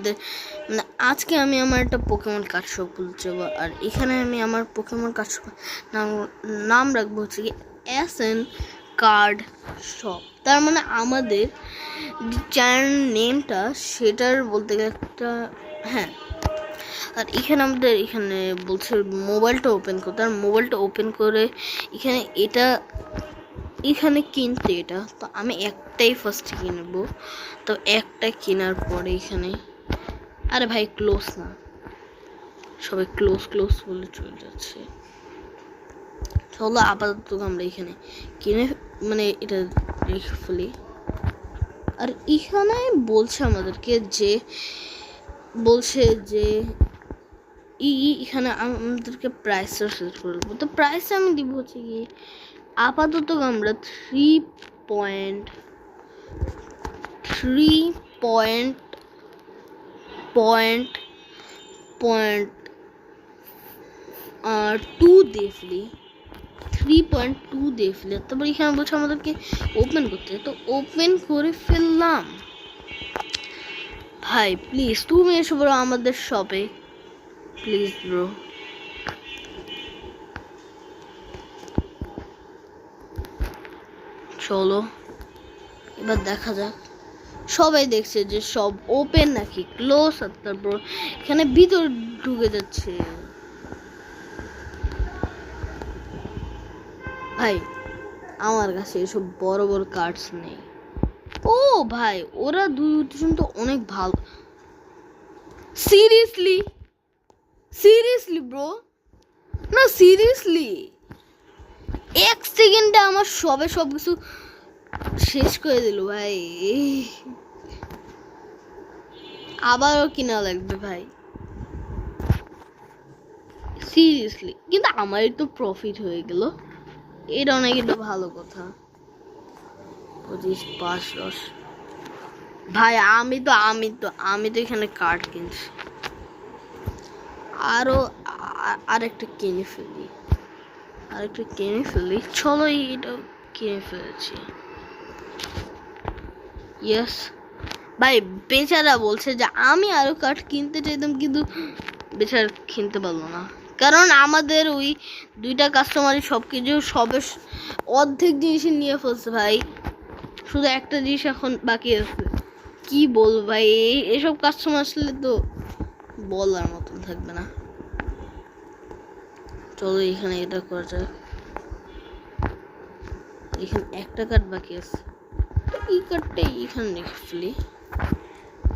আমাদের মানে আজকে আমি আমার একটা পোকেমন কার্ড শপ খুলতে যাবো, আর এখানে আমি আমার পোকেমন কার্ড শপ নাম রাখবো হচ্ছে কি SN কার্ড শপ। তার মানে আমাদের যে চ্যানেল নেমটা সেটার বলতে গেলে একটা হ্যাঁ। আর এখানে আমাদের এখানে বলছে মোবাইলটা ওপেন করতে, আর মোবাইলটা ওপেন করে এখানে কিনতে এটা তো আমি একটাই ফার্স্ট কিনবো। তো একটা কেনার পরে এখানে আরে ভাই ক্লোজ না, সবাই ক্লোজ ক্লোজ বলে চলে যাচ্ছে। চলো আপাতত আমরা এখানে কিনে মানে এটা রেখে ফেলি। আর এখানে বলছে আমাদেরকে যে এখানে আমাদেরকে প্রাইসটা সেট করে দেবো। তো প্রাইস আমি দিব হচ্ছে কি আপাতত আমরা 3.2 দিয়ে ফেলি। তারপর এখানে বলছে আমাদেরকে ওপেন করতে, তো ওপেন করে ফেললাম। ভাই প্লিজ তুমি এসে বলো আমাদের শপে, প্লিজ ব্রো। চলো এবার দেখা যাক। সবাই দেখছে যে সব ওপেন নাকি ক্লোজ, আর তারপর এখানে ভিতর ঢুকে যাচ্ছে। ভাই আমার কাছে এসব বড় বড় কার্ডস নেই। ও ভাই ওরা দুজন তো অনেক ভালো। সিরিয়াসলি ব্রো, না সিরিয়াসলি এক সেকেন্ডে আমার সব কিছু শেষ করে দিল ভাই। আবারও কিনা লাগবে ভাই সিরিয়াসলি, কিন্তু আমারই তো প্রফিট হয়ে গেল, এটা অনেক একটা ভালো কথা। 25 5 10 ভাই আমি তো এখানে কার্ড কিনছি, আরেকটা কিনে ফেলি। চলো এটা কিনে ফেলেছি। ইয়েস ভাই, বেচারা বলছে যে আমি আরো কার্ড কিনতে চাইতাম, কিন্তু বেচারা কিনতে পারলো না, কারণ আমাদের ওই দুইটা কাস্টমারই সবে অর্ধেক জিনিস নিয়ে ফেলছে ভাই। শুধু একটা জিনিস এখন বাকি আছে। কি বলবো ভাই, এসব কাস্টমার আসলে তো বলার মতন থাকবে না। চলো এখানে এটা করা যাক। এখানে একটা কার্ড বাকি আছে, এই কার্ডটা এখানে রেখে ফেলি।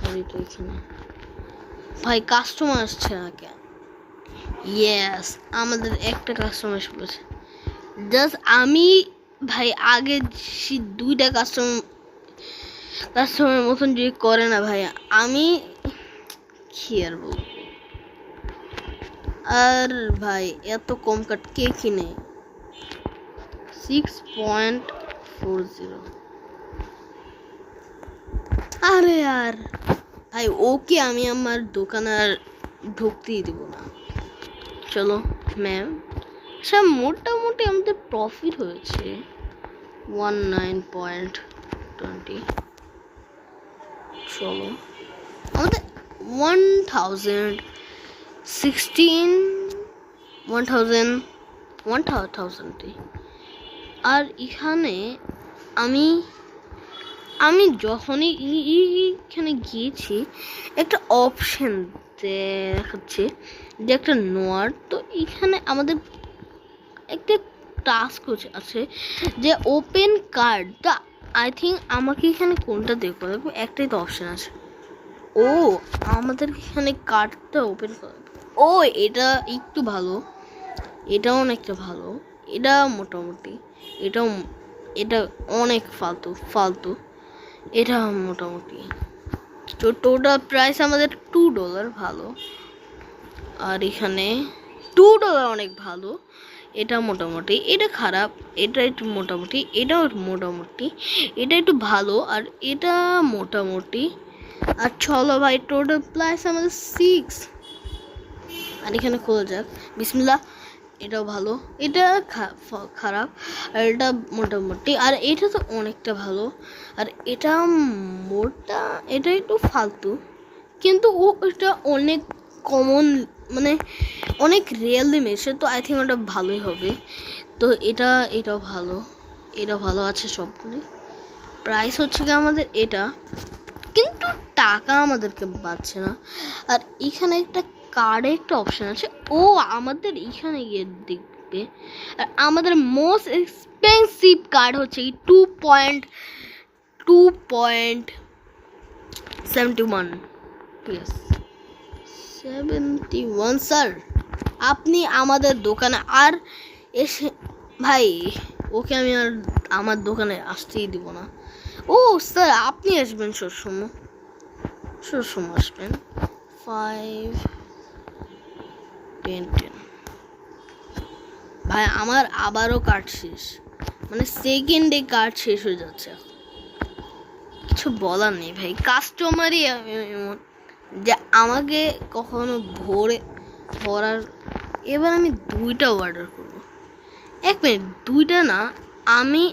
আর এটা এখানে ভাই কাস্টমার আসছে না কেন? ইয়েস আমাদের একটা কাস্টমার এসেছে। জাস্ট আমি ভাই আগে দুইটা কাস্টমার মতন যদি করে না ভাই, আমি কি আর বলবো। আর ভাই এত কম কাট কে কিনে? 6.40। আরে আর ভাই ওকে আমি আমার দোকানে আর ঢুকতেই দিব না। চলো ম্যাম, সব মোটামুটি আমাদের প্রফিট হয়েছে 19.20। চলো আমাদের 1000 আর এখানে আমি যখনই এখানে গিয়েছি একটা অপশন দেখাচ্ছে যে একটা নোয়ার, তো এখানে আমাদের একটা টাস্ক আছে যে ওপেন কার্ড। তা আই থিঙ্ক আমাকে এখানে কোনটা দেখবো, একটাই তো অপশন আছে। ও আমাদের এখানে কার্ডটা ওপেন করে। ও এটা একটু ভালো, এটাও অনেকটা ভালো, এটা মোটামুটি, এটা অনেক ফালতু, এটা মোটামুটি। তো টোটাল প্রাইস আমাদের $2 ভালো, আর এখানে $2 অনেক ভালো। এটা মোটামুটি, এটা খারাপ, এটা একটু মোটামুটি, এটাও মোটামুটি, এটা একটু ভালো, আর এটা মোটামুটি। আর চলো ভাই টোটাল প্রাইস আমাদের 6। আর এখানে খোলা যাক, বিসমিল্লাহ। এটাও ভালো, এটা খারাপ, আর এটা মোটামুটি, আর এটা তো অনেকটা ভালো, আর এটা এটা একটু ফালতু, কিন্তু ও এটা অনেক কমন, মানে অনেক রিয়েলি মেশে, তো আই থিঙ্ক ওটা ভালোই হবে। তো এটাও ভালো, এটা ভালো আছে সবগুলি। প্রাইস হচ্ছে কি আমাদের এটা, কিন্তু টাকা আমাদেরকে বাঁচছে না। আর এখানে একটা কার্ডে একটা অপশন আছে, ও আমাদের এখানে গিয়ে দেখবে। আর আমাদের মোস্ট এক্সপেন্সিভ কার্ড হচ্ছে এই 2.71 প্লাস 71 স্যার। আপনি আমাদের দোকানে আর এসে, ভাই ওকে আমি আর আমার দোকানে আসতেই দিব না। ও স্যার আপনি আসবেন সবসময় আসবেন 5 10 10। ভাই আমার আবারও কার্ড শেষ, মানে সেকেন্ডে কার্ড শেষ হয়ে যাচ্ছে। কিছু বলার নেই ভাই, কাস্টমারই এমন যে আমাকে কখনো ভরার। এবার আমি 2টা অর্ডার করবো। 1 মিনিট, 2টা না, আমি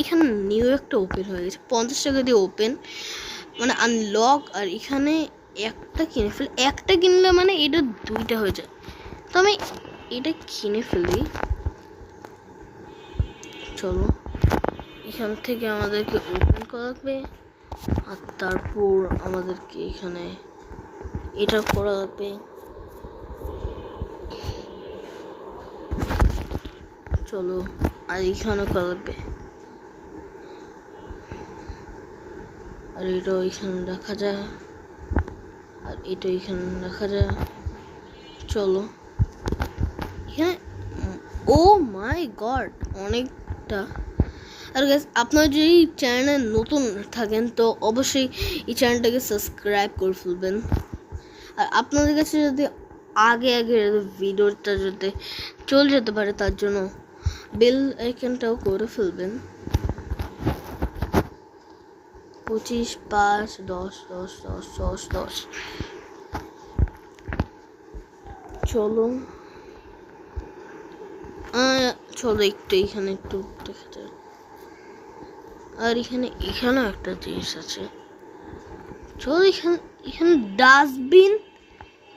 এখানে নিউ একটা ওপেন হয়ে গেছে 50 টাকা দিয়ে ওপেন, মানে আনলক। আর এখানে একটা কিনলে মানে এটা 2টা হয়ে যায়। তো আমি এটা কিনে ফেলি। চলো এখান থেকে আমাদেরকে ওপেন করা লাগবে, আর তারপর আমাদেরকে এখানে এটা করা লাগবে। চলো আর এখানে করা লাগবে, আর এটা ওইখানে রাখা যায়, আর এটা এখানে রাখা যায়। চলো এখানে, ও মাই গড অনেকটা। আর গাইস আপনারা যদি চ্যানেলে নতুন থাকেন তো অবশ্যই এই চ্যানেলটাকে সাবস্ক্রাইব করে ফেলবেন। আর আপনাদের কাছে যদি আগে ভিডিওটা যদি চলে যেতে পারে তার জন্য বেল আইকনটাও করে ফেলবেন। 25 5 10 10 10 10 10। চলো চলো একটু এখানে একটু দেখা যায়। আর এখানেও একটা জিনিস আছে। চলো এখানে ডাস্টবিন,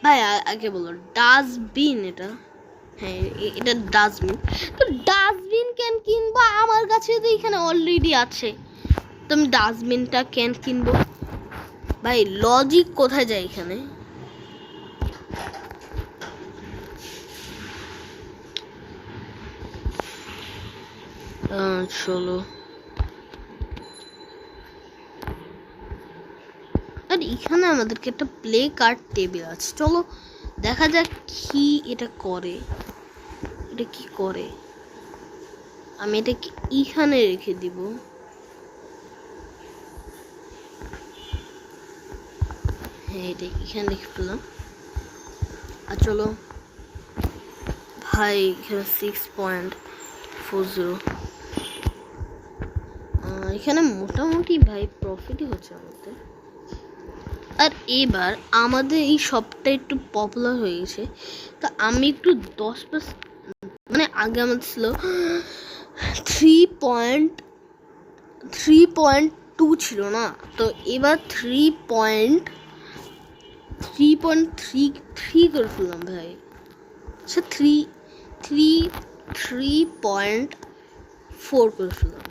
ভাই আগে বলো ডাস্টবিন। এটা হ্যাঁ এটা ডাস্টবিন। তো ডাস্টবিন কেন কিনবো, আমার কাছে তো এখানে অলরেডি আছে, তো আমি ডাস্টবিনটা কেন কিনবো? ভাই লজিক কোথায় যায় এখানে? চলো আর এখানে আমাদেরকে একটা প্লে কার্ড টেবিল আছে, চলো দেখা যাক কি এটা করে। এটা কি করে, আমি এটাকে এখানে রেখে দিব। হ্যাঁ এটা এখানে রেখে ফেললাম। আর চলো ভাই এখানে 6.40, এখানে মোটামুটি ভাই প্রফিটই হচ্ছে আমাদের। আর এবার আমাদের এই শপটা একটু পপুলার হয়ে গেছে, তা আমি একটু 10%, মানে আগে আমাদের ছিল 3.2 ছিল না, তো এবার 3.3 করে ফেললাম ভাই। আচ্ছা 3.4 করে ফেললাম।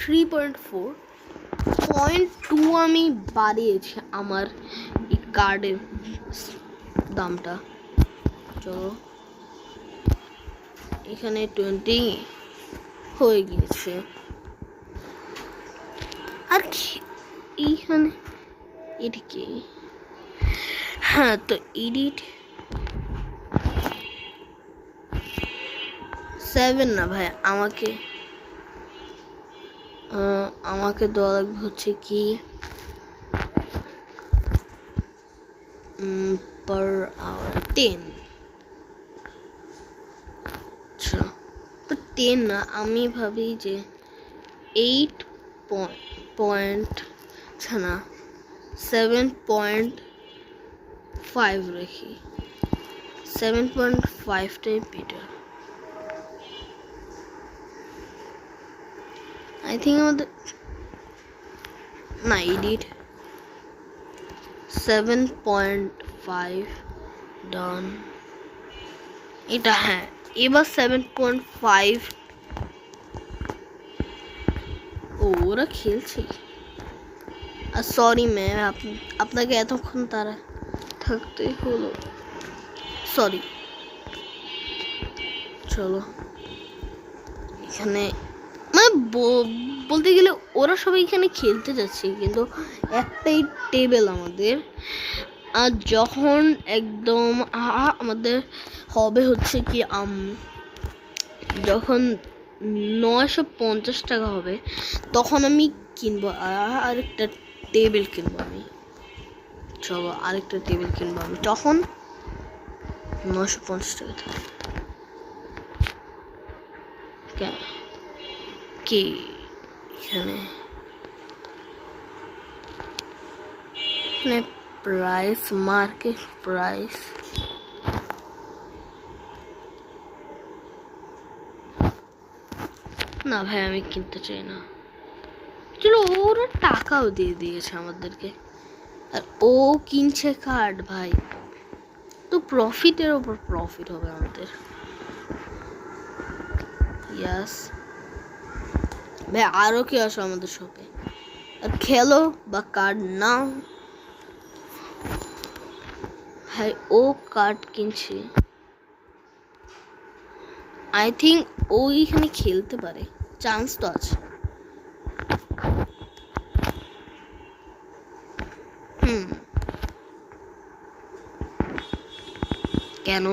3.4.2 আমি বাড়িয়েছি আমার এই কার্ডের দামটা। চলো এখানে 20 হয়ে গিয়েছে। আর এইখানে এটা কি? হ্যাঁ তো এডিট 7 না ভাই, আমাকে দেওয়া লাগবে হচ্ছে কি পার আওয়ার 10। আচ্ছা তো 10 না, আমি ভাবি যে 8 পয়েন্ট না 7.5 রাখি। 7.5টাই বেটার আই থিঙ্ক। আমাদের না এডিট 7.5 ডান। এটা হ্যাঁ, এবার 7.5। ও ওরা খেলছে। আর সরি ম্যাম, আপনাকে এতক্ষণ তারা থাকতে হলো, সরি। চলো এখানে মানে বলতে গেলে ওরা সবাই এখানে খেলতে যাচ্ছে, কিন্তু একটাই টেবিল আমাদের। আর যখন একদম আমাদের হবে হচ্ছে কি যখন 950 টাকা হবে তখন আমি কিনবো আরেকটা টেবিল কিনবো আমি। চলো আরেকটা টেবিল কিনবো আমি তখন 950 টাকা কি এখানে প্রাইস, মার্কেট প্রাইস। না ভাই আমি কিনতে চাই না। চলো ওরা টাকাও দিয়ে দিয়েছে আমাদেরকে, আর ও কিনছে কার্ড। ভাই তো প্রফিটের ওপর প্রফিট হবে আমাদের। ইয়াস ভাই, আরো কি আসো আমাদের শপে আর খেলো বা কার্ড নাও। ভাই ও কার্ড কিনছে, আই থিঙ্ক ও এখানে খেলতে পারে, চান্স তো আছে। কেন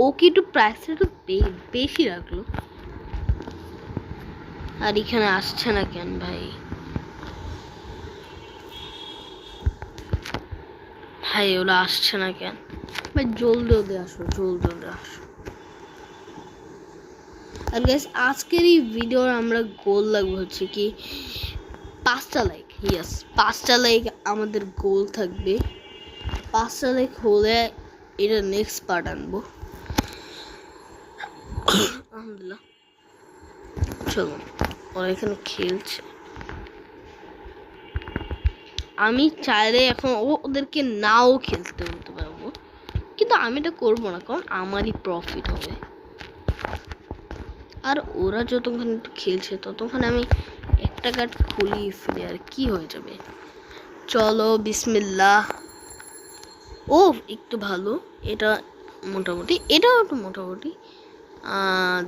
ও কি একটু প্রাইসটা একটু বেশি রাখলো? আর এখানে আসছে না কেন ভাই? ভাই ওরা আসছে না কেন ভাই? জলদি আসো, জলদি আসো। আর গাইস আজকের এই ভিডিওর আমরা গোল লাগবে হচ্ছে কি 5টা লাইক। ইয়েস 5টা লাইক আমাদের গোল থাকবে। 5টা লাইক হলে এটা নেক্সট পার্ট আনবো আলহামদুলিল্লাহ। চলো ওরা এখানে খেলছে, আমি চাইলে এখন ওদেরকে নাও খেলতে বলতে পারবো, কিন্তু আমি এটা করবো না কারণ আমারই প্রফিট হবে। আর ওরা যতক্ষণ একটু খেলছে ততক্ষণ আমি একটা কার্ড খুলি ফেলে আর কি হয়ে যাবে। চলো বিসমিল্লাহ। ও একটু ভালো, এটা মোটামুটি, এটাও একটু মোটামুটি।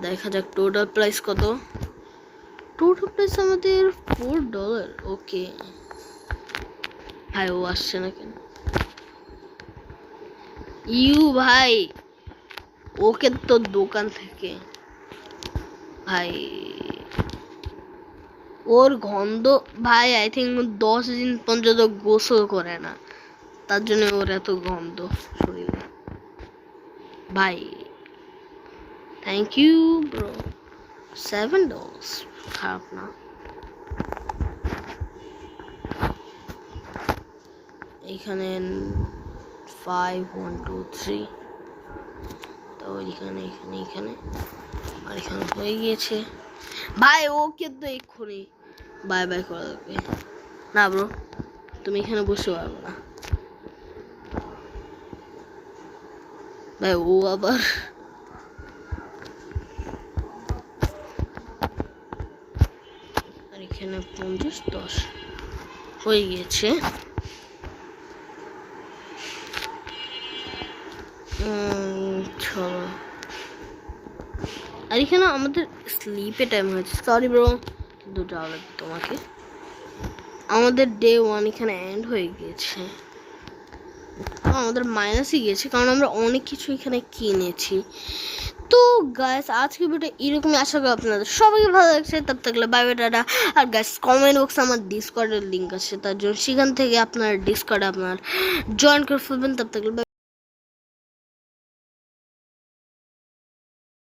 দেখা যাক টোটাল প্রাইস কত। টোটাল প্রাইস আমাদের $4। ওকে ভাই ও আসছে না কেন? ভাই ওকে তো দোকান থেকে ভাই ওর গন্ধ ভাই, আই থিঙ্ক 10 দিন পর্যন্ত গোসল করে না, তার জন্য ওর এত গন্ধ শরীরে। ভাই থ্যাংক ইউ ব্রো, $7 খারাপ না। এখানে 5 1 2 3, তো এখানে এখানে এখানে আর এখানে হয়ে গিয়েছে। ভাই ওকে তো এক্ষুনি বাই বাই করা লাগবে। না ব্রো তুমি এখানে বসতে পারবে না ভাই, ও আবার আর এখানে 50 10 হয়ে গিয়েছে। আর এখানে আমাদের স্লিপে টাইম হয়েছে, সরি ব্রো, কিন্তু যাওয়া লাগবে তোমাকে। আমাদের ডে 1 এখানে এন্ড হয়ে গিয়েছে, আমাদের মাইনাসই গিয়েছে কারণ আমরা অনেক কিছু এখানে কিনেছি। তো গাইস আজকে ভিডিও এরকমই, আশা করি আপনাদের সবাইকে ভালো লাগছে। তব থাকলে বাই বাই টাটা। আর গাইস কমেন্ট বক্সে আমার ডিসকর্ডের লিঙ্ক আছে, তার জন্য সেখান থেকে আপনার ডিসকর্ডে আপনার জয়েন করে ফেলবেন। তব থাকলে